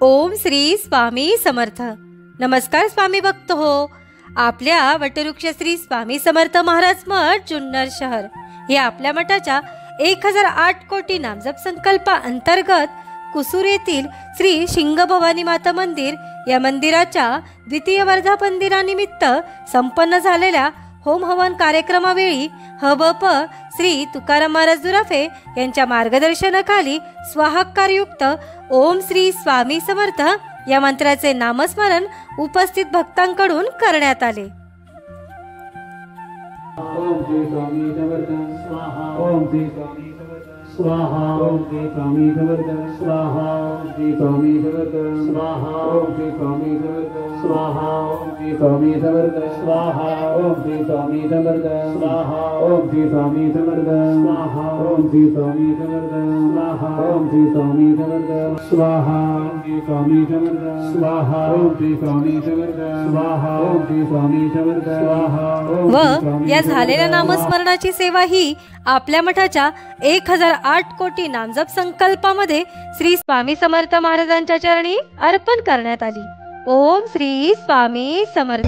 ओम श्री स्वामी समर्थ। नमस्कार स्वामी भक्त हो। आपल्या वटवृक्ष श्री स्वामी समर्थ महाराज मठ जुन्नर शहर हे आपल्या मठाच्या 1008 कोटी नामजप संकल्पा अंतर्गत कुसूर येथील श्री शिंगभवानी माता मंदिर या मंदिराच्या द्वितीय वर्धापन दिनानिमित्त संपन्न झालेल्या होम हवन कार्यक्रमावेळी हबप श्री तुकाराम महाराज दुराफे यांच्या मार्गदर्शनाखाली स्वाहाकारयुक्त ओम श्री स्वामी समर्थ या मंत्राचे नामस्मरण उपस्थित भक्तांकडून करण्यात आले। ओम श्री स्वामी समर्थ स्वाहा। ओम श्री स्वामी समर्थ स्वाहा। ओम श्री स्वामी समर्थ स्वाहा। ओम श्री स्वामी समर्थ स्वाहा। ओम श्री स्वामी समर्थ स्वाहा। ओम श्री स्वामी समर्थ स्वाहा। ओम श्री स्वामी समर्थ स्वाहा। ओम श्री स्वामी समर्थ स्वाहा। ओम श्री स्वामी समर्थ स्वाहा। ओम श्री स्वामी समर्थ स्वाहा। ओम श्री स्वामी समर्थ स्वाहा। ओम श्री स्वामी समर्थ स्वाहा। ओम श्री स्वामी समर्थ स्वाहा। व या झालेल्या नामस्मरणाची सेवा ही आपल्या मठाच्या 1008 कोटी नामजप संकल्पामध्ये श्री स्वामी समर्थ महाराजांच्या चरणी अर्पण करण्यात आली। ओम श्री स्वामी समर्थ।